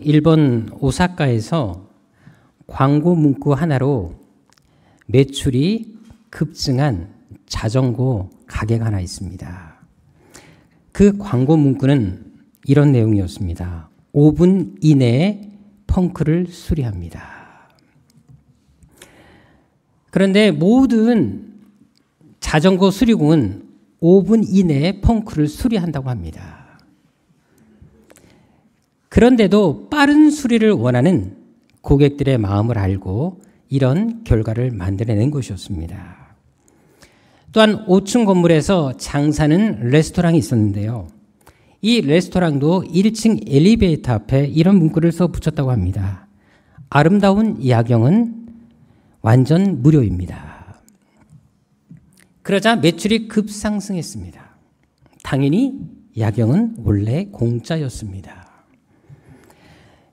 일본 오사카에서 광고 문구 하나로 매출이 급증한 자전거 가게가 하나 있습니다. 그 광고 문구는 이런 내용이었습니다. 5분 이내에 펑크를 수리합니다. 그런데 모든 자전거 수리공은 5분 이내에 펑크를 수리한다고 합니다. 그런데도 빠른 수리를 원하는 고객들의 마음을 알고 이런 결과를 만들어낸 것이었습니다. 또한 5층 건물에서 장사는 레스토랑이 있었는데요. 이 레스토랑도 1층 엘리베이터 앞에 이런 문구를 써 붙였다고 합니다. 아름다운 야경은 완전 무료입니다. 그러자 매출이 급상승했습니다. 당연히 야경은 원래 공짜였습니다.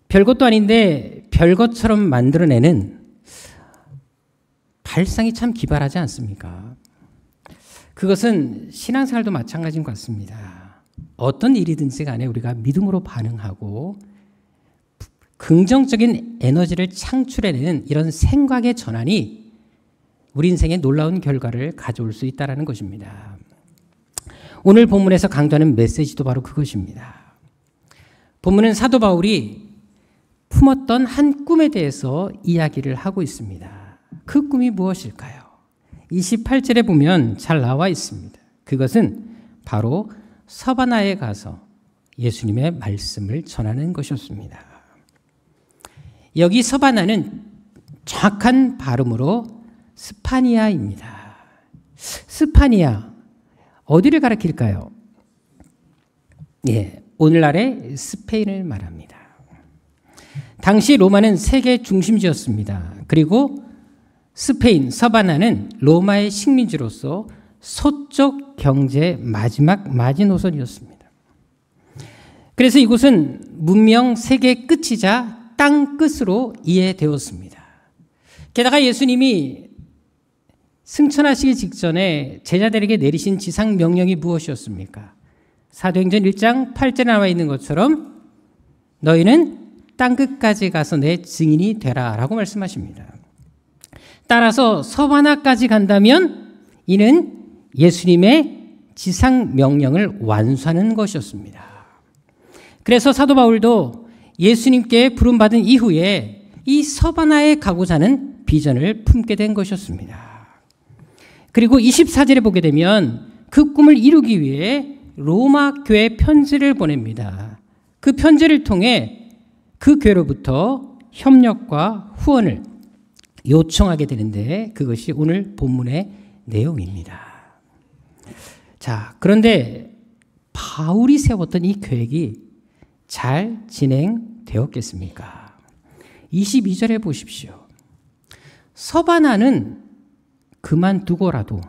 별것도 아닌데 별것처럼 만들어내는 발상이 참 기발하지 않습니까? 그것은 신앙생활도 마찬가지인 것 같습니다. 어떤 일이든지 간에 우리가 믿음으로 반응하고 긍정적인 에너지를 창출해내는 이런 생각의 전환이 우리 인생에 놀라운 결과를 가져올 수 있다는 것입니다. 오늘 본문에서 강조하는 메시지도 바로 그것입니다. 본문은 사도 바울이 품었던 한 꿈에 대해서 이야기를 하고 있습니다. 그 꿈이 무엇일까요? 28절에 보면 잘 나와 있습니다. 그것은 바로 서바나에 가서 예수님의 말씀을 전하는 것이었습니다. 여기 서바나는 정확한 발음으로 스파니아입니다. 스파니아, 어디를 가리킬까요? 예, 오늘날의 스페인을 말합니다. 당시 로마는 세계 중심지였습니다. 그리고 스페인, 서바나는 로마의 식민지로서 서쪽 경제의 마지막 마지노선이었습니다. 그래서 이곳은 문명 세계 끝이자 땅 끝으로 이해되었습니다. 게다가 예수님이 승천하시기 직전에 제자들에게 내리신 지상 명령이 무엇이었습니까? 사도행전 1장 8절에 나와 있는 것처럼 너희는 땅 끝까지 가서 내 증인이 되라 라고 말씀하십니다. 따라서 서바나까지 간다면 이는 예수님의 지상 명령을 완수하는 것이었습니다. 그래서 사도 바울도 예수님께 부름받은 이후에 이 서바나에 가고자 하는 비전을 품게 된 것이었습니다. 그리고 24절에 보게 되면 그 꿈을 이루기 위해 로마 교회에 편지를 보냅니다. 그 편지를 통해 그 교회로부터 협력과 후원을 요청하게 되는데 그것이 오늘 본문의 내용입니다. 자, 그런데 바울이 세웠던 이 계획이 잘 진행되었겠습니까? 22절에 보십시오. 서바나는 그만두고라도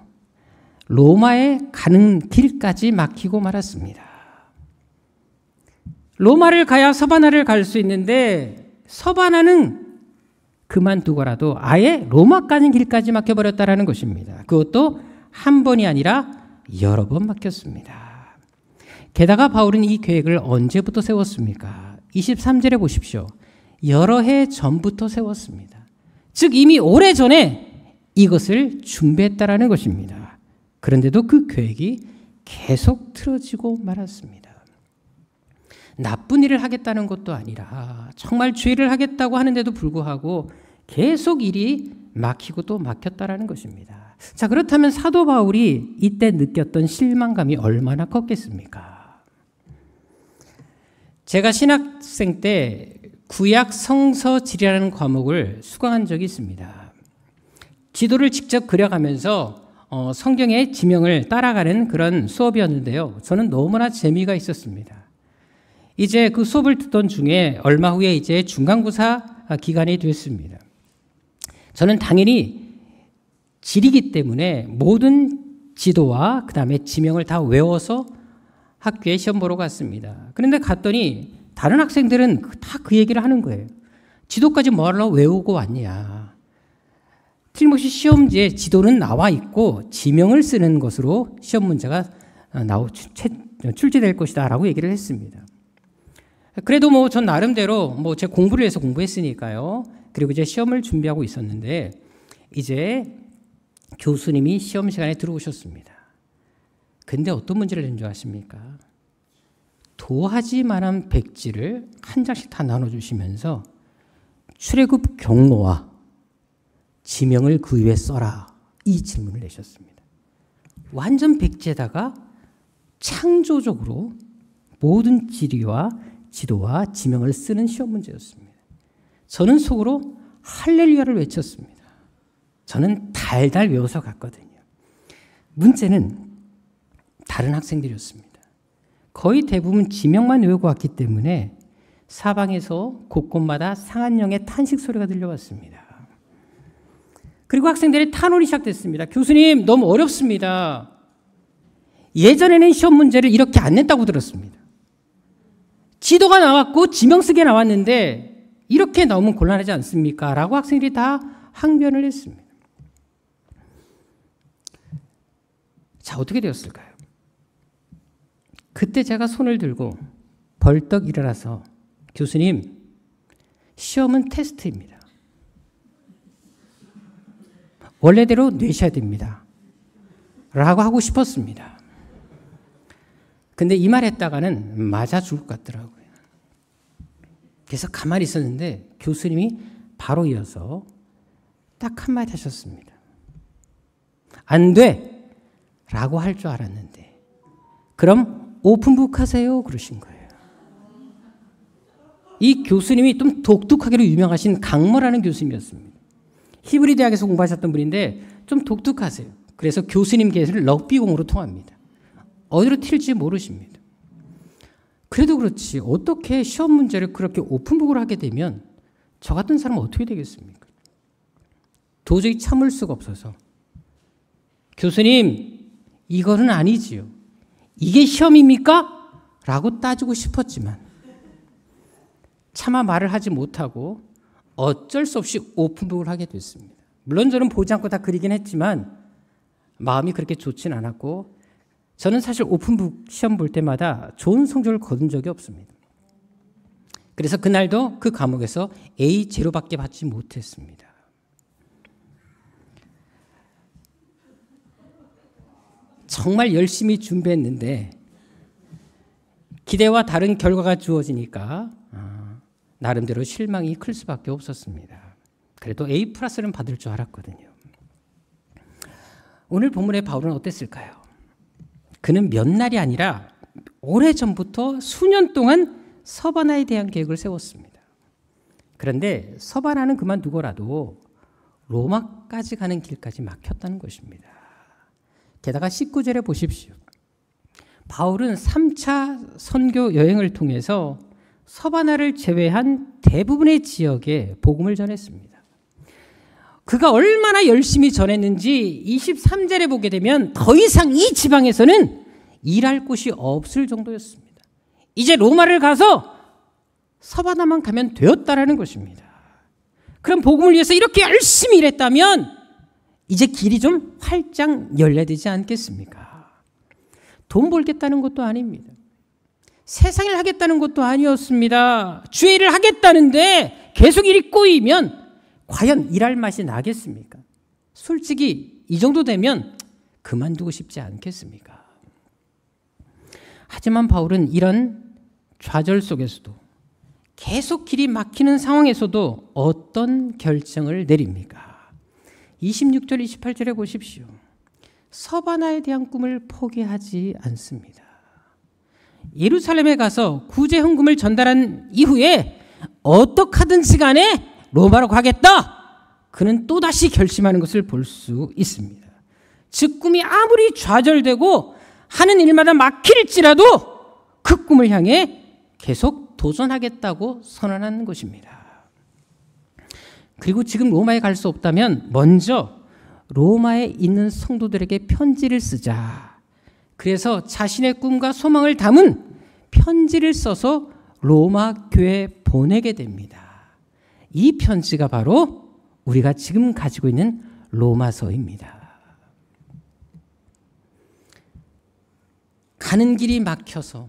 로마에 가는 길까지 막히고 말았습니다. 로마를 가야 서바나를 갈 수 있는데 서바나는 그만두고라도 아예 로마 가는 길까지 막혀버렸다는 것입니다. 그것도 한 번이 아니라 여러 번 막혔습니다. 게다가 바울은 이 계획을 언제부터 세웠습니까? 23절에 보십시오. 여러 해 전부터 세웠습니다. 즉 이미 오래전에 이것을 준비했다라는 것입니다. 그런데도 그 계획이 계속 틀어지고 말았습니다. 나쁜 일을 하겠다는 것도 아니라 정말 죄를 하겠다고 하는데도 불구하고 계속 일이 막히고 또 막혔다라는 것입니다. 자, 그렇다면 사도 바울이 이때 느꼈던 실망감이 얼마나 컸겠습니까? 제가 신학생 때 구약 성서지리라는 과목을 수강한 적이 있습니다. 지도를 직접 그려가면서 성경의 지명을 따라가는 그런 수업이었는데요. 저는 너무나 재미가 있었습니다. 이제 그 수업을 듣던 중에 얼마 후에 이제 중간고사 기간이 됐습니다. 저는 당연히 지리기 때문에 모든 지도와 그 다음에 지명을 다 외워서 학교에 시험 보러 갔습니다. 그런데 갔더니 다른 학생들은 다 그 얘기를 하는 거예요. 지도까지 뭐하러 외우고 왔냐. 틀림없이 시험지에 지도는 나와 있고 지명을 쓰는 것으로 시험 문제가 출제될 것이다 라고 얘기를 했습니다. 그래도 뭐 전 나름대로 뭐 제 공부를 해서 공부했으니까요. 그리고 이제 시험을 준비하고 있었는데 이제 교수님이 시험 시간에 들어오셨습니다. 근데 어떤 문제를 낸 줄 아십니까? 도화지만한 백지를 한 장씩 다 나눠주시면서 출애굽 경로와 지명을 그 위에 써라. 이 질문을 내셨습니다. 완전 백지에다가 창조적으로 모든 지도와 지명을 쓰는 시험 문제였습니다. 저는 속으로 할렐루야를 외쳤습니다. 저는 달달 외워서 갔거든요. 문제는 다른 학생들이었습니다. 거의 대부분 지명만 외우고 왔기 때문에 사방에서 곳곳마다 상한령의 탄식 소리가 들려왔습니다. 그리고 학생들의 탄원이 시작됐습니다. 교수님, 너무 어렵습니다. 예전에는 시험 문제를 이렇게 안 냈다고 들었습니다. 지도가 나왔고 지명 쓰게 나왔는데 이렇게 나오면 곤란하지 않습니까? 라고 학생들이 다 항변을 했습니다. 자, 어떻게 되었을까요? 그때 제가 손을 들고 벌떡 일어나서 교수님, 시험은 테스트입니다. 원래대로 내셔야 됩니다. 라고 하고 싶었습니다. 근데 이 말 했다가는 맞아 죽을 것 같더라고요. 그래서 가만히 있었는데 교수님이 바로 이어서 딱 한마디 하셨습니다. 안 돼! 라고 할 줄 알았는데 그럼 오픈북 하세요. 그러신 거예요. 이 교수님이 좀 독특하기로 유명하신 강모라는 교수님이었습니다. 히브리 대학에서 공부하셨던 분인데 좀 독특하세요. 그래서 교수님 계시를 럭비공으로 통합니다. 어디로 튈지 모르십니다. 그래도 그렇지 어떻게 시험 문제를 그렇게 오픈북으로 하게 되면 저 같은 사람은 어떻게 되겠습니까? 도저히 참을 수가 없어서 교수님, 이거는 아니지요. 이게 시험입니까? 라고 따지고 싶었지만 차마 말을 하지 못하고 어쩔 수 없이 오픈북을 하게 됐습니다. 물론 저는 보지 않고 다 그리긴 했지만 마음이 그렇게 좋진 않았고 저는 사실 오픈북 시험 볼 때마다 좋은 성적을 거둔 적이 없습니다. 그래서 그날도 그 과목에서 A0밖에 받지 못했습니다. 정말 열심히 준비했는데 기대와 다른 결과가 주어지니까 나름대로 실망이 클 수밖에 없었습니다. 그래도 A+는 받을 줄 알았거든요. 오늘 본문의 바울은 어땠을까요? 그는 몇 날이 아니라 오래전부터 수년 동안 서바나에 대한 계획을 세웠습니다. 그런데 서바나는 그만두고라도 로마까지 가는 길까지 막혔다는 것입니다. 게다가 19절에 보십시오. 바울은 3차 선교 여행을 통해서 서바나를 제외한 대부분의 지역에 복음을 전했습니다. 그가 얼마나 열심히 전했는지 23절에 보게 되면 더 이상 이 지방에서는 일할 곳이 없을 정도였습니다. 이제 로마를 가서 서바나만 가면 되었다라는 것입니다. 그럼 복음을 위해서 이렇게 열심히 일했다면 이제 길이 좀 활짝 열려야 되지 않겠습니까? 돈 벌겠다는 것도 아닙니다. 세상을 하겠다는 것도 아니었습니다. 주의 일을 하겠다는데 계속 일이 꼬이면 과연 일할 맛이 나겠습니까? 솔직히 이 정도 되면 그만두고 싶지 않겠습니까? 하지만 바울은 이런 좌절 속에서도 계속 길이 막히는 상황에서도 어떤 결정을 내립니까? 26절 28절에 보십시오. 서바나에 대한 꿈을 포기하지 않습니다. 예루살렘에 가서 구제 헌금을 전달한 이후에 어떻게든지 간에 로마로 가겠다. 그는 또다시 결심하는 것을 볼 수 있습니다. 즉 꿈이 아무리 좌절되고 하는 일마다 막힐지라도 그 꿈을 향해 계속 도전하겠다고 선언하는 것입니다. 그리고 지금 로마에 갈 수 없다면 먼저 로마에 있는 성도들에게 편지를 쓰자. 그래서 자신의 꿈과 소망을 담은 편지를 써서 로마 교회에 보내게 됩니다. 이 편지가 바로 우리가 지금 가지고 있는 로마서입니다. 가는 길이 막혀서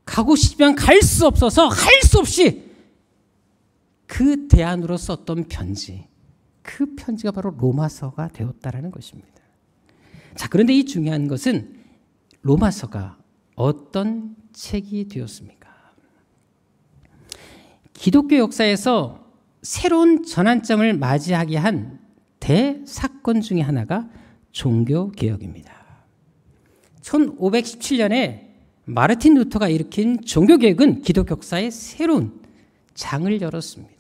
가고 싶지만 갈 수 없어서 할 수 없이 그 대안으로 썼던 편지, 그 편지가 바로 로마서가 되었다라는 것입니다. 자, 그런데 이 중요한 것은 로마서가 어떤 책이 되었습니까? 기독교 역사에서 새로운 전환점을 맞이하게 한 대사건 중에 하나가 종교개혁입니다. 1517년에 마르틴 루터가 일으킨 종교개혁은 기독교 역사의 새로운 장을 열었습니다.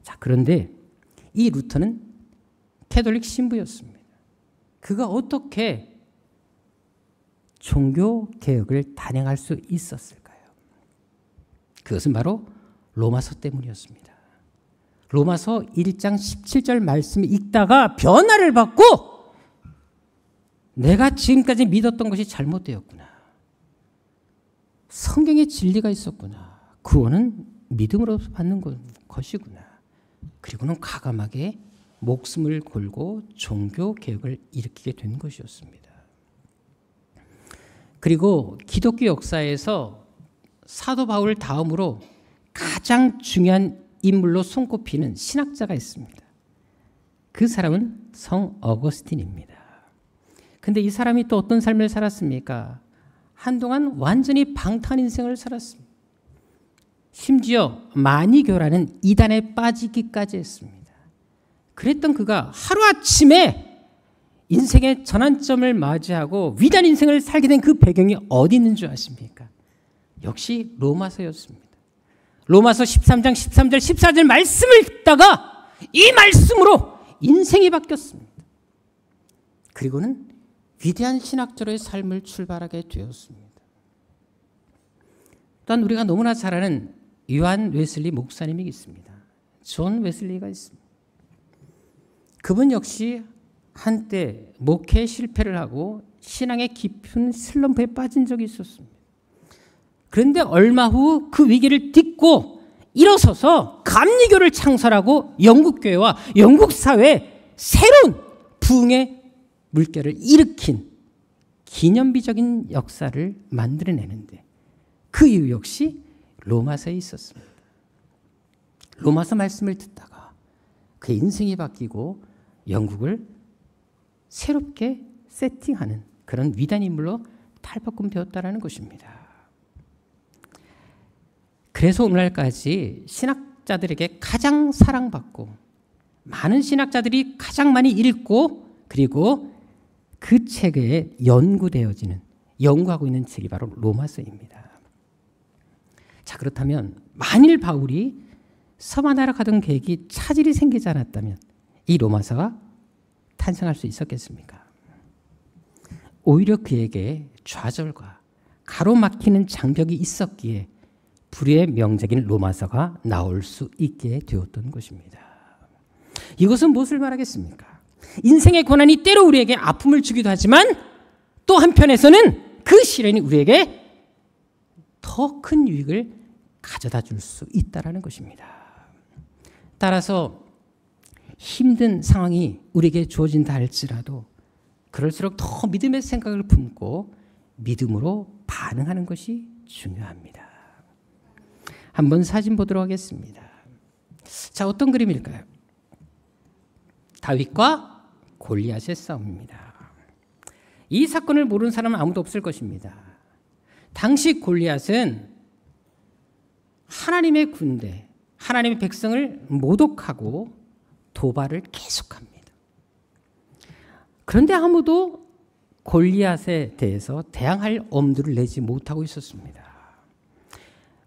자, 그런데 이 루터는 캐톨릭 신부였습니다. 그가 어떻게 종교개혁을 단행할 수 있었을까요? 그것은 바로 로마서 때문이었습니다. 로마서 1장 17절 말씀을 읽다가 변화를 받고 내가 지금까지 믿었던 것이 잘못되었구나. 성경에 진리가 있었구나. 구원은 믿음으로 받는 것이구나. 그리고는 과감하게 목숨을 걸고 종교개혁을 일으키게 된 것이었습니다. 그리고 기독교 역사에서 사도 바울 다음으로 가장 중요한 인물로 손꼽히는 신학자가 있습니다. 그 사람은 성 어거스틴입니다. 근데 이 사람이 또 어떤 삶을 살았습니까? 한동안 완전히 방탕한 인생을 살았습니다. 심지어 마니교라는 이단에 빠지기까지 했습니다. 그랬던 그가 하루아침에 인생의 전환점을 맞이하고 위대한 인생을 살게 된 그 배경이 어디 있는 줄 아십니까? 역시 로마서였습니다. 로마서 13장 13절 14절 말씀을 듣다가 이 말씀으로 인생이 바뀌었습니다. 그리고는 위대한 신학자로의 삶을 출발하게 되었습니다. 또한 우리가 너무나 잘 아는 요한 웨슬리 목사님이 있습니다. 존 웨슬리가 있습니다. 그분 역시 한때 목회에 실패를 하고 신앙의 깊은 슬럼프에 빠진 적이 있었습니다. 그런데 얼마 후 그 위기를 딛고 일어서서 감리교를 창설하고 영국교회와 영국 사회에 새로운 부흥의 물결을 일으킨 기념비적인 역사를 만들어내는데 그 이유 역시 로마서에 있었습니다. 로마서 말씀을 듣다가 그의 인생이 바뀌고 영국을 새롭게 세팅하는 그런 위대한 인물로 탈바꿈되었다는 것입니다. 그래서 오늘날까지 신학자들에게 가장 사랑받고 많은 신학자들이 가장 많이 읽고 그리고 그 책에 연구되어지는 연구하고 있는 책이 바로 로마서입니다. 자, 그렇다면 만일 바울이 서만하러 가던 계획이 차질이 생기지 않았다면 이 로마서가 탄생할 수 있었겠습니까? 오히려 그에게 좌절과 가로막히는 장벽이 있었기에 불의의 명작인 로마서가 나올 수 있게 되었던 것입니다. 이것은 무엇을 말하겠습니까? 인생의 고난이 때로 우리에게 아픔을 주기도 하지만 또 한편에서는 그 시련이 우리에게 더 큰 유익을 가져다 줄 수 있다는 것입니다. 따라서 힘든 상황이 우리에게 주어진다 할지라도 그럴수록 더 믿음의 생각을 품고 믿음으로 반응하는 것이 중요합니다. 한번 사진 보도록 하겠습니다. 자, 어떤 그림일까요? 다윗과 골리앗의 싸움입니다. 이 사건을 모르는 사람은 아무도 없을 것입니다. 당시 골리앗은 하나님의 군대, 하나님의 백성을 모독하고 도발을 계속합니다. 그런데 아무도 골리앗에 대해서 대항할 엄두를 내지 못하고 있었습니다.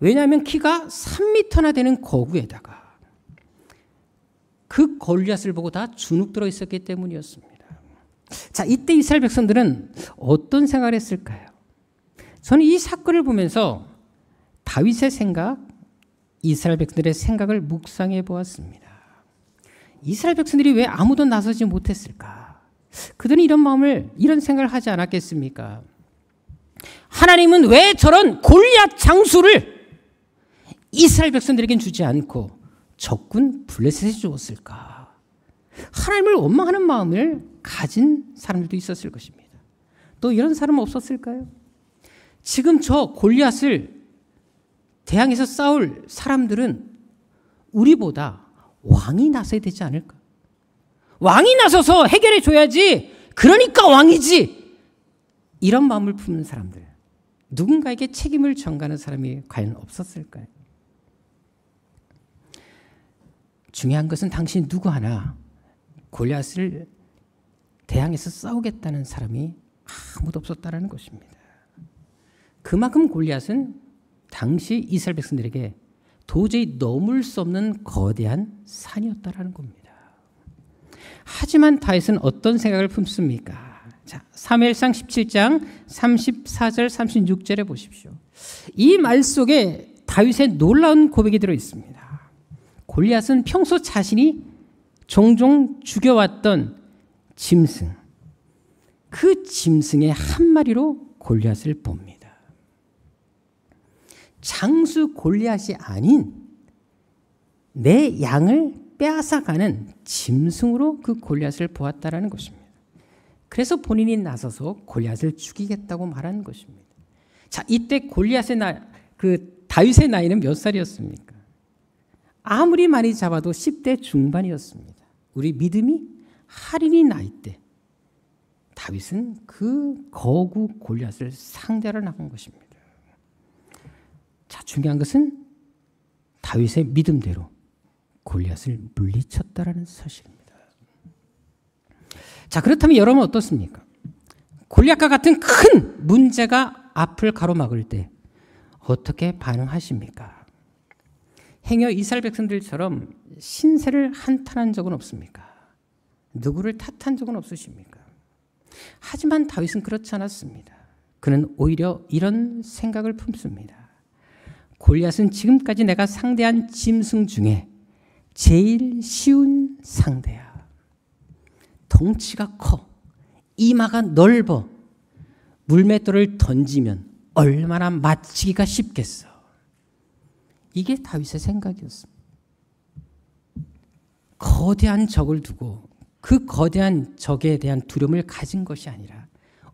왜냐하면 키가 3m나 되는 거구에다가 그 골리앗을 보고 다 주눅 들어 있었기 때문이었습니다. 자, 이때 이스라엘 백성들은 어떤 생각을 했을까요? 저는 이 사건을 보면서 다윗의 생각, 이스라엘 백성들의 생각을 묵상해 보았습니다. 이스라엘 백성들이 왜 아무도 나서지 못했을까? 그들은 이런 생각을 하지 않았겠습니까? 하나님은 왜 저런 골리앗 장수를 이스라엘 백성들에겐 주지 않고 적군 블레셋에 주었을까? 하나님을 원망하는 마음을 가진 사람들도 있었을 것입니다. 또 이런 사람은 없었을까요? 지금 저 골리앗을 대항해서 싸울 사람들은 우리보다 왕이 나서야 되지 않을까? 왕이 나서서 해결해 줘야지. 그러니까 왕이지. 이런 마음을 품는 사람들, 누군가에게 책임을 전가하는 사람이 과연 없었을까요? 중요한 것은 당신 누구 하나 골리앗을 대항해서 싸우겠다는 사람이 아무도 없었다는 것입니다. 그만큼 골리앗은 당시 이스라엘 백성들에게 도저히 넘을 수 없는 거대한 산이었다는 겁니다. 하지만 다윗은 어떤 생각을 품습니까? 자, 사무엘상 17장 34절 36절에 보십시오. 이 말 속에 다윗의 놀라운 고백이 들어 있습니다. 골리앗은 평소 자신이 종종 죽여왔던 짐승, 그 짐승의 한 마리로 골리앗을 봅니다. 장수 골리앗이 아닌 내 양을 빼앗아가는 짐승으로 그 골리앗을 보았다라는 것입니다. 그래서 본인이 나서서 골리앗을 죽이겠다고 말하는 것입니다. 자, 이때 골리앗의 다윗의 나이는 몇 살이었습니까? 아무리 많이 잡아도 10대 중반이었습니다. 우리 믿음이 할인이 나이 때 다윗은 그 거구 골리앗을 상대로 나간 것입니다. 자, 중요한 것은 다윗의 믿음대로 골리앗을 물리쳤다라는 사실입니다. 자, 그렇다면 여러분 어떻습니까? 골리앗과 같은 큰 문제가 앞을 가로막을 때 어떻게 반응하십니까? 행여 이스라엘 백성들처럼 신세를 한탄한 적은 없습니까? 누구를 탓한 적은 없으십니까? 하지만 다윗은 그렇지 않았습니다. 그는 오히려 이런 생각을 품습니다. 골리앗은 지금까지 내가 상대한 짐승 중에 제일 쉬운 상대야. 덩치가 커, 이마가 넓어, 물맷돌을 던지면 얼마나 맞히기가 쉽겠어. 이게 다윗의 생각이었습니다. 거대한 적을 두고 그 거대한 적에 대한 두려움을 가진 것이 아니라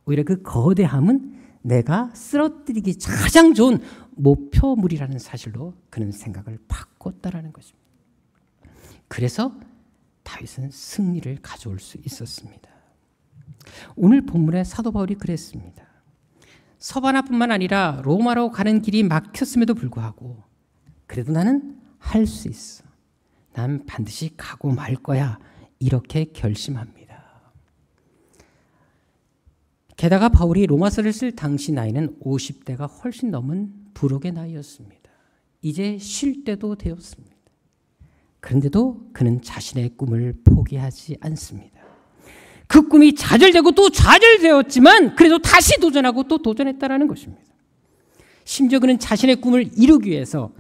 오히려 그 거대함은 내가 쓰러뜨리기 가장 좋은 목표물이라는 사실로 그는 생각을 바꿨다라는 것입니다. 그래서 다윗은 승리를 가져올 수 있었습니다. 오늘 본문의 사도 바울이 그랬습니다. 서바나뿐만 아니라 로마로 가는 길이 막혔음에도 불구하고 그래도 나는 할 수 있어. 난 반드시 가고 말 거야. 이렇게 결심합니다. 게다가 바울이 로마서를 쓸 당시 나이는 50대가 훨씬 넘은 부록의 나이였습니다. 이제 쉴 때도 되었습니다. 그런데도 그는 자신의 꿈을 포기하지 않습니다. 그 꿈이 좌절되고 또 좌절되었지만 그래도 다시 도전하고 또 도전했다라는 것입니다. 심지어 그는 자신의 꿈을 이루기 위해서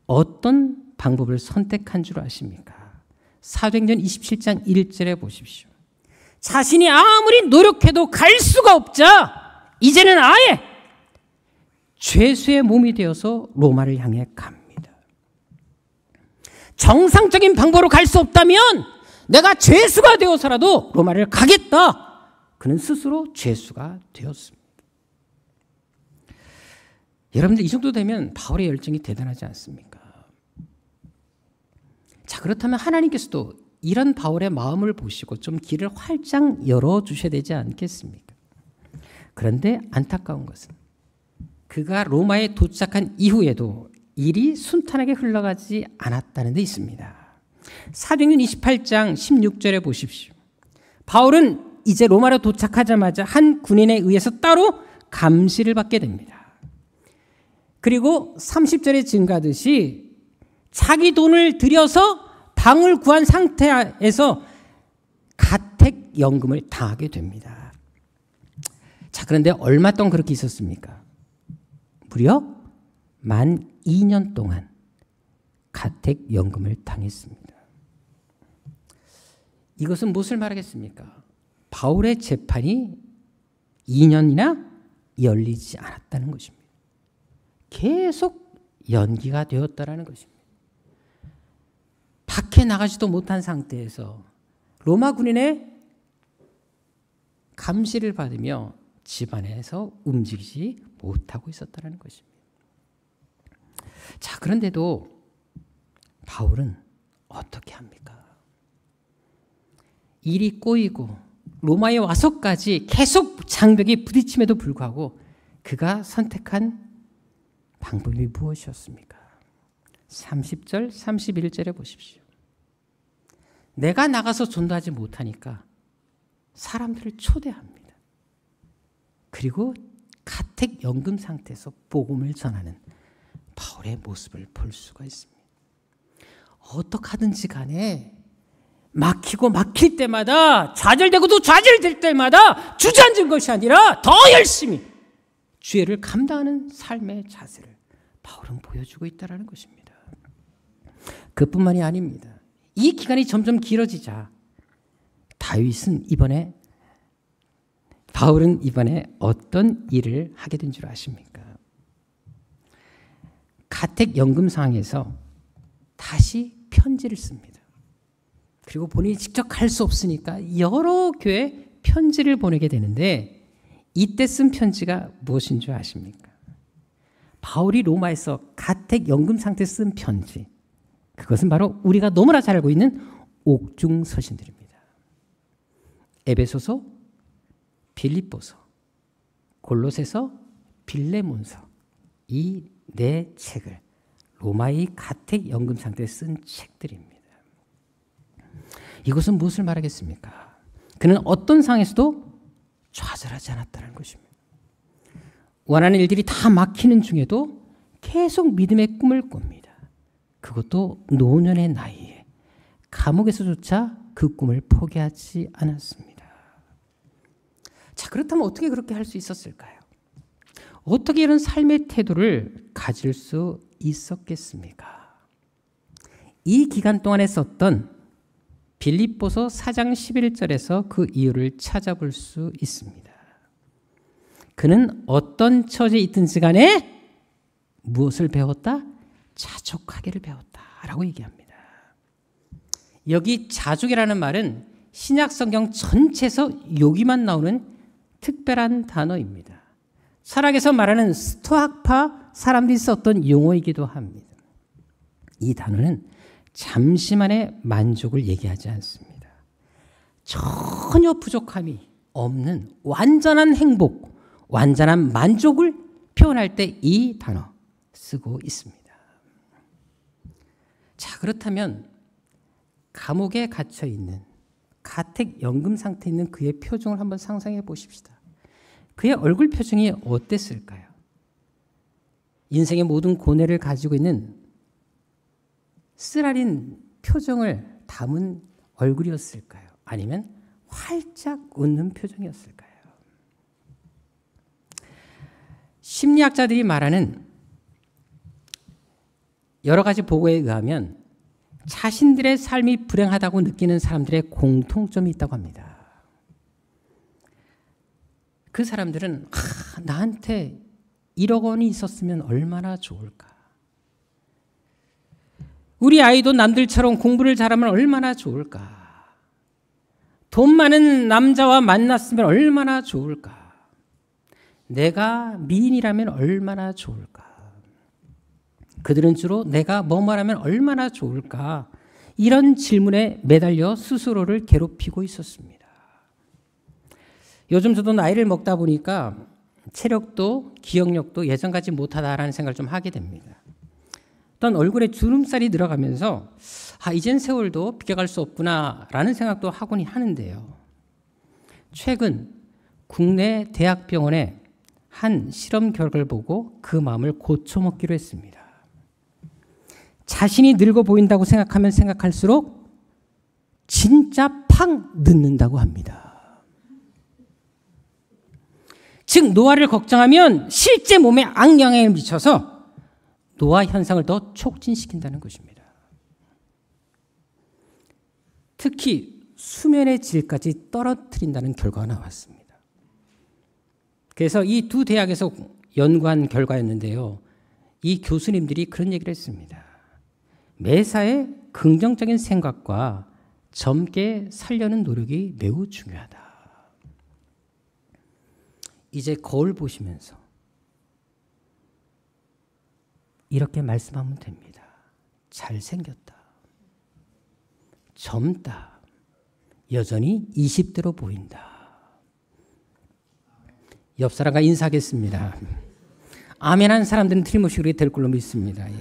어떤 방법을 선택한 줄 아십니까? 사도행전 27장 1절에 보십시오. 자신이 아무리 노력해도 갈 수가 없자 이제는 아예 죄수의 몸이 되어서 로마를 향해 갑니다. 정상적인 방법으로 갈 수 없다면 내가 죄수가 되어서라도 로마를 가겠다. 그는 스스로 죄수가 되었습니다. 여러분들 이 정도 되면 바울의 열정이 대단하지 않습니까? 자, 그렇다면 하나님께서도 이런 바울의 마음을 보시고 좀 길을 활짝 열어주셔야 되지 않겠습니까? 그런데 안타까운 것은 그가 로마에 도착한 이후에도 일이 순탄하게 흘러가지 않았다는 데 있습니다. 사도행전 28장 16절에 보십시오. 바울은 이제 로마로 도착하자마자 한 군인에 의해서 따로 감시를 받게 됩니다. 그리고 30절에 증가하듯이 자기 돈을 들여서 방을 구한 상태에서 가택연금을 당하게 됩니다. 자, 그런데 얼마 동안 그렇게 있었습니까? 무려 만 2년 동안 가택연금을 당했습니다. 이것은 무엇을 말하겠습니까? 바울의 재판이 2년이나 열리지 않았다는 것입니다. 계속 연기가 되었다는 것입니다. 밖에 나가지도 못한 상태에서 로마 군인의 감시를 받으며 집안에서 움직이지 못하고 있었다는 것입니다. 자, 그런데도 바울은 어떻게 합니까? 일이 꼬이고 로마에 와서까지 계속 장벽에 부딪힘에도 불구하고 그가 선택한 방법이 무엇이었습니까? 30절, 31절에 보십시오. 내가 나가서 전도하지 못하니까 사람들을 초대합니다. 그리고 가택 연금 상태에서 복음을 전하는 바울의 모습을 볼 수가 있습니다. 어떡하든지 간에 막히고 막힐 때마다, 좌절되고도 좌절될 때마다 주저앉은 것이 아니라 더 열심히 주의를 감당하는 삶의 자세를 바울은 보여주고 있다는 것입니다. 그뿐만이 아닙니다. 이 기간이 점점 길어지자 바울은 이번에 어떤 일을 하게 된 줄 아십니까? 가택연금 상황에서 다시 편지를 씁니다. 그리고 본인이 직접 갈 수 없으니까 여러 교회에 편지를 보내게 되는데, 이때 쓴 편지가 무엇인 줄 아십니까? 바울이 로마에서 가택연금 상태에 쓴 편지, 그것은 바로 우리가 너무나 잘 알고 있는 옥중서신들입니다. 에베소서, 빌립보서, 골로새서, 빌레몬서, 이 네 책을 로마의 가택연금 상태에 쓴 책들입니다. 이것은 무엇을 말하겠습니까? 그는 어떤 상황에서도 좌절하지 않았다는 것입니다. 원하는 일들이 다 막히는 중에도 계속 믿음의 꿈을 꿉니다. 그것도 노년의 나이에 감옥에서조차 그 꿈을 포기하지 않았습니다. 자, 그렇다면 어떻게 그렇게 할 수 있었을까요? 어떻게 이런 삶의 태도를 가질 수 있었겠습니까? 이 기간 동안에 썼던 빌립보서 4장 11절에서 그 이유를 찾아볼 수 있습니다. 그는 어떤 처지에 있든지 간에 무엇을 배웠다? 자족하기를 배웠다라고 얘기합니다. 여기 자족이라는 말은 신약 성경 전체에서 여기만 나오는 특별한 단어입니다. 철학에서 말하는 스토아파 사람들이 썼던 용어이기도 합니다. 이 단어는 잠시만의 만족을 얘기하지 않습니다. 전혀 부족함이 없는 완전한 행복, 완전한 만족을 표현할 때 이 단어 쓰고 있습니다. 자, 그렇다면 감옥에 갇혀 있는 가택연금 상태에 있는 그의 표정을 한번 상상해 보십시다. 그의 얼굴 표정이 어땠을까요? 인생의 모든 고뇌를 가지고 있는 쓰라린 표정을 담은 얼굴이었을까요? 아니면 활짝 웃는 표정이었을까요? 심리학자들이 말하는 여러 가지 보고에 의하면 자신들의 삶이 불행하다고 느끼는 사람들의 공통점이 있다고 합니다. 그 사람들은 나한테 1억 원이 있었으면 얼마나 좋을까? 우리 아이도 남들처럼 공부를 잘하면 얼마나 좋을까? 돈 많은 남자와 만났으면 얼마나 좋을까? 내가 미인이라면 얼마나 좋을까? 그들은 주로 내가 뭐뭐라면 얼마나 좋을까? 이런 질문에 매달려 스스로를 괴롭히고 있었습니다. 요즘 저도 나이를 먹다 보니까 체력도 기억력도 예전같이 못하다라는 생각을 좀 하게 됩니다. 또한 얼굴에 주름살이 늘어가면서 이젠 세월도 비껴갈 수 없구나라는 생각도 하곤 하는데요. 최근 국내 대학병원의 한 실험 결과를 보고 그 마음을 고쳐먹기로 했습니다. 자신이 늙어 보인다고 생각하면 생각할수록 진짜 팍 늙는다고 합니다. 즉 노화를 걱정하면 실제 몸에 악영향을 미쳐서 노화 현상을 더 촉진시킨다는 것입니다. 특히 수면의 질까지 떨어뜨린다는 결과가 나왔습니다. 그래서 이 두 대학에서 연구한 결과였는데요. 이 교수님들이 그런 얘기를 했습니다. 매사에 긍정적인 생각과 젊게 살려는 노력이 매우 중요하다. 이제 거울 보시면서 이렇게 말씀하면 됩니다. 잘생겼다. 젊다. 여전히 20대로 보인다. 옆 사람과 인사하겠습니다. 아멘한 사람들은 틀림없이 그렇게 될 걸로 믿습니다. 예.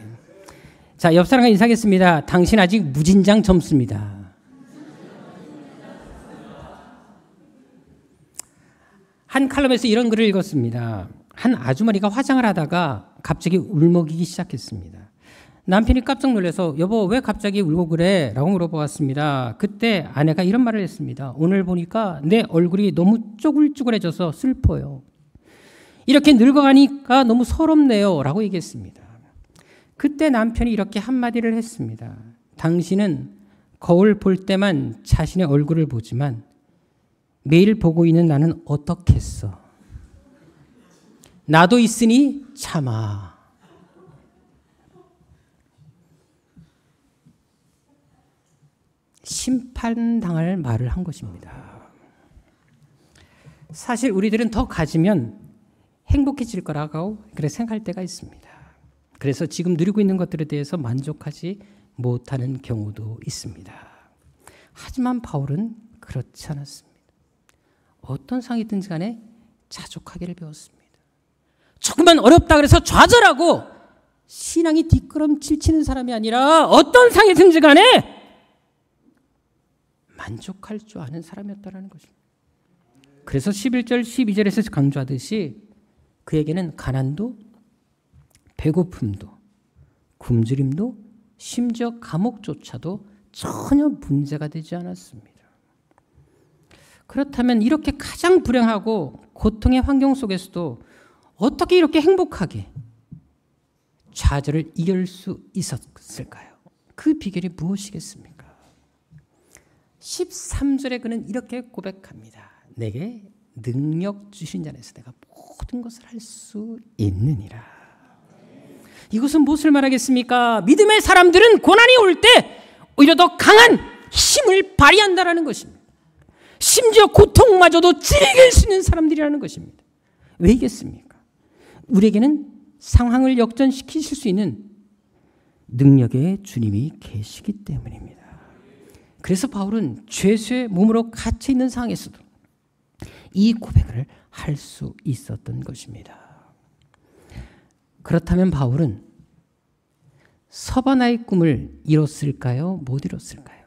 자, 옆 사람과 인사하겠습니다. 당신 아직 무진장 젊습니다. 한 칼럼에서 이런 글을 읽었습니다. 한 아주머니가 화장을 하다가 갑자기 울먹이기 시작했습니다. 남편이 깜짝 놀라서 여보 왜 갑자기 울고 그래? 라고 물어보았습니다. 그때 아내가 이런 말을 했습니다. 오늘 보니까 내 얼굴이 너무 쪼글쪼글해져서 슬퍼요. 이렇게 늙어가니까 너무 서럽네요. 라고 얘기했습니다. 그때 남편이 이렇게 한마디를 했습니다. 당신은 거울 볼 때만 자신의 얼굴을 보지만 매일 보고 있는 나는 어떻겠어? 나도 있으니 참아. 심판당할 말을 한 것입니다. 사실 우리들은 더 가지면 행복해질 거라고 그렇게 생각할 때가 있습니다. 그래서 지금 누리고 있는 것들에 대해서 만족하지 못하는 경우도 있습니다. 하지만 바울은 그렇지 않았습니다. 어떤 상황이든지 간에 자족하기를 배웠습니다. 조금만 어렵다 그래서 좌절하고 신앙이 뒷걸음질 치는 사람이 아니라 어떤 상황이든지 간에 만족할 줄 아는 사람이었다는 것입니다. 그래서 11절, 12절에서 강조하듯이 그에게는 가난도 배고픔도 굶주림도 심지어 감옥조차도 전혀 문제가 되지 않았습니다. 그렇다면 이렇게 가장 불행하고 고통의 환경 속에서도 어떻게 이렇게 행복하게 좌절을 이길 수 있었을까요? 그 비결이 무엇이겠습니까? 13절에 그는 이렇게 고백합니다. 내게 능력 주신 자 안에서 내가 모든 것을 할 수 있느니라. 이것은 무엇을 말하겠습니까? 믿음의 사람들은 고난이 올 때 오히려 더 강한 힘을 발휘한다는 것입니다. 심지어 고통마저도 즐길 수 있는 사람들이라는 것입니다. 왜겠습니까? 우리에게는 상황을 역전시키실 수 있는 능력의 주님이 계시기 때문입니다. 그래서 바울은 죄수의 몸으로 갇혀 있는 상황에서도 이 고백을 할 수 있었던 것입니다. 그렇다면 바울은 서바나의 꿈을 이뤘을까요? 못 이뤘을까요?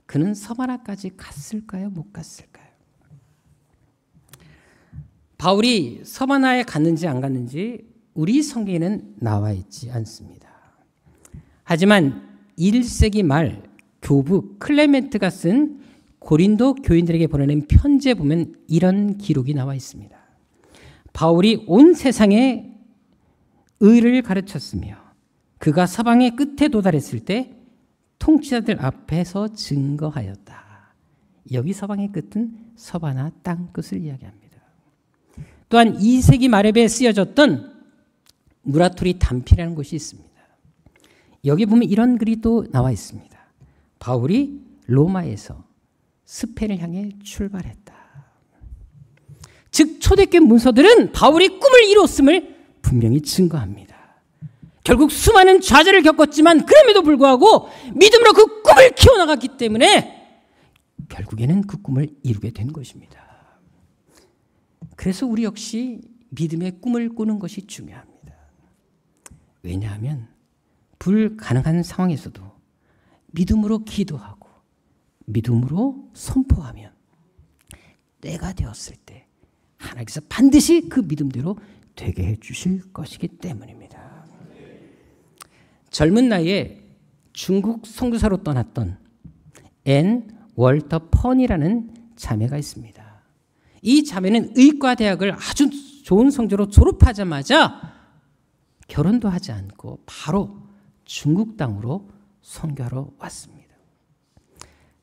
그는 서바나까지 갔을까요? 못 갔을까요? 바울이 서바나에 갔는지 안 갔는지 우리 성경에는 나와 있지 않습니다. 하지만 1세기 말 교부 클레멘트가 쓴 고린도 교인들에게 보내는 편지에 보면 이런 기록이 나와 있습니다. 바울이 온 세상에 의를 가르쳤으며 그가 서방의 끝에 도달했을 때 통치자들 앞에서 증거하였다. 여기 서방의 끝은 서바나 땅 끝을 이야기합니다. 또한 2세기 말에 쓰여졌던 무라토리 단필이라는 곳이 있습니다. 여기 보면 이런 글이 또 나와 있습니다. 바울이 로마에서 스페인을 향해 출발했다. 즉 초대교회 문서들은 바울이 꿈을 이뤘음을 분명히 증거합니다. 결국 수많은 좌절을 겪었지만 그럼에도 불구하고 믿음으로 그 꿈을 키워나갔기 때문에 결국에는 그 꿈을 이루게 된 것입니다. 그래서 우리 역시 믿음의 꿈을 꾸는 것이 중요합니다. 왜냐하면 불가능한 상황에서도 믿음으로 기도하고 믿음으로 선포하면 때가 되었을 때 하나님께서 반드시 그 믿음대로 되게 해주실 것이기 때문입니다. 젊은 나이에 중국 선교사로 떠났던 앤 월터 펀이라는 자매가 있습니다. 이 자매는 의과대학을 아주 좋은 성적으로 졸업하자마자 결혼도 하지 않고 바로 중국 땅으로 선교하러 왔습니다.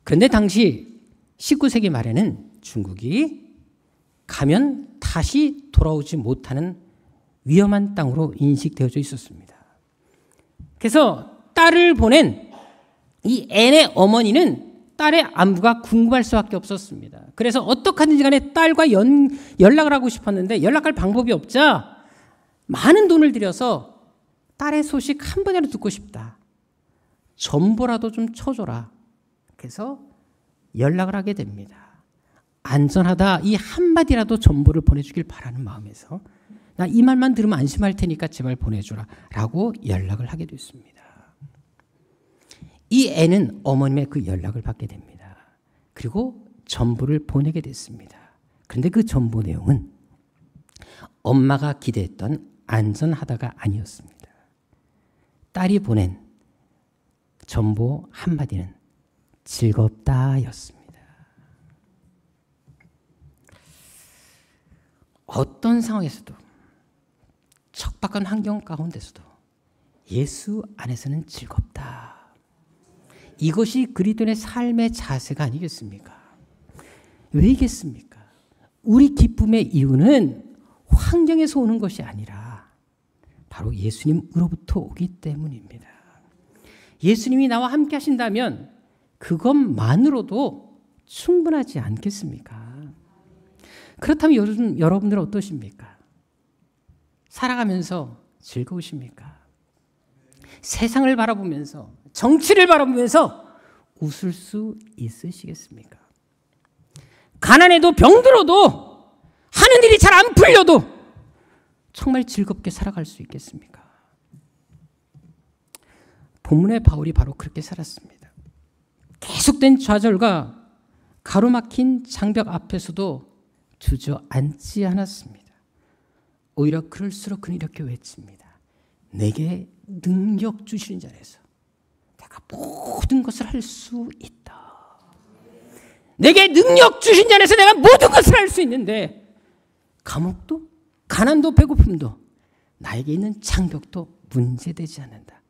그런데 당시 19세기 말에는 중국이 가면 다시 돌아오지 못하는 위험한 땅으로 인식되어져 있었습니다. 그래서 딸을 보낸 이 앤의 어머니는 딸의 안부가 궁금할 수밖에 없었습니다. 그래서 어떻게든지 간에 딸과 연락을 하고 싶었는데 연락할 방법이 없자 많은 돈을 들여서 딸의 소식 한 번이라도 듣고 싶다. 전보라도 좀 쳐줘라. 그래서 연락을 하게 됩니다. 안전하다 이 한마디라도 전보를 보내주길 바라는 마음에서 나 이 말만 들으면 안심할 테니까 제발 보내줘라 라고 연락을 하게 됐습니다. 이 애는 어머님의 그 연락을 받게 됩니다. 그리고 전보를 보내게 됐습니다. 그런데 그 전보 내용은 엄마가 기대했던 안전하다가 아니었습니다. 딸이 보낸 전보 한마디는 즐겁다였습니다. 어떤 상황에서도 척박한 환경 가운데서도 예수 안에서는 즐겁다. 이것이 그리스도인의 삶의 자세가 아니겠습니까? 왜겠습니까? 우리 기쁨의 이유는 환경에서 오는 것이 아니라 바로 예수님으로부터 오기 때문입니다. 예수님이 나와 함께 하신다면 그것만으로도 충분하지 않겠습니까? 그렇다면 요즘 여러분들은 어떠십니까? 살아가면서 즐거우십니까? 세상을 바라보면서 정치를 바라보면서 웃을 수 있으시겠습니까? 가난해도 병들어도 하는 일이 잘 안 풀려도 정말 즐겁게 살아갈 수 있겠습니까? 본문의 바울이 바로 그렇게 살았습니다. 계속된 좌절과 가로막힌 장벽 앞에서도 주저앉지 않았습니다. 오히려 그럴수록 그는 이렇게 외칩니다. 내게 능력 주시는 자에서 내가 모든 것을 할 수 있다. 내게 능력 주신 자에서 내가 모든 것을 할 수 있는데 감옥도 가난도 배고픔도 나에게 있는 장벽도 문제되지 않는다.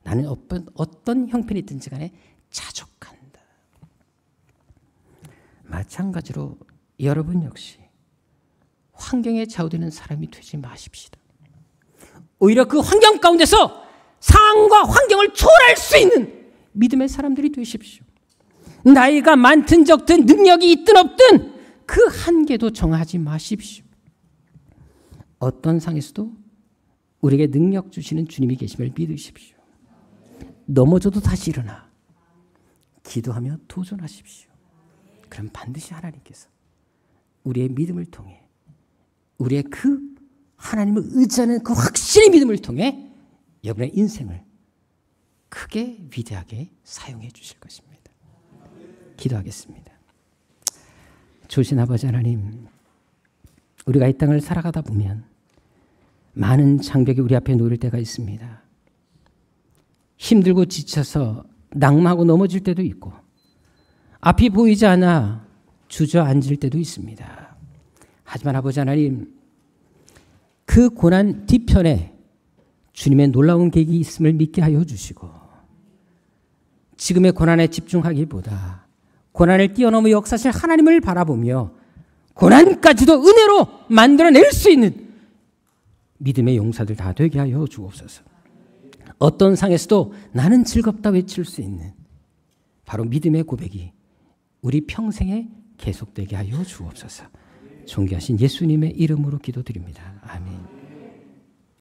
나는 어떤 형편이든지 간에 자족한다. 마찬가지로 여러분 역시 환경에 좌우되는 사람이 되지 마십시다. 오히려 그 환경 가운데서 상황과 환경을 초월할 수 있는 믿음의 사람들이 되십시오. 나이가 많든 적든 능력이 있든 없든 그 한계도 정하지 마십시오. 어떤 상에서도 우리에게 능력 주시는 주님이 계심을 믿으십시오. 넘어져도 다시 일어나 기도하며 도전하십시오. 그럼 반드시 하나님께서 우리의 믿음을 통해 우리의 그 하나님을 의지하는 그 확신의 믿음을 통해 여러분의 인생을 크게 위대하게 사용해 주실 것입니다. 기도하겠습니다. 좋으신 아버지 하나님, 우리가 이 땅을 살아가다 보면 많은 장벽이 우리 앞에 놓일 때가 있습니다. 힘들고 지쳐서 낙마하고 넘어질 때도 있고 앞이 보이지 않아 주저앉을 때도 있습니다. 하지만 아버지 하나님, 그 고난 뒤편에 주님의 놀라운 계획이 있음을 믿게 하여 주시고 지금의 고난에 집중하기보다 고난을 뛰어넘어 역사실 하나님을 바라보며 고난까지도 은혜로 만들어낼 수 있는 믿음의 용사들 다 되게 하여 주옵소서. 어떤 상에서도 나는 즐겁다 외칠 수 있는 바로 믿음의 고백이 우리 평생에 계속되게 하여 주옵소서. 존귀하신 예수님의 이름으로 기도드립니다. 아멘.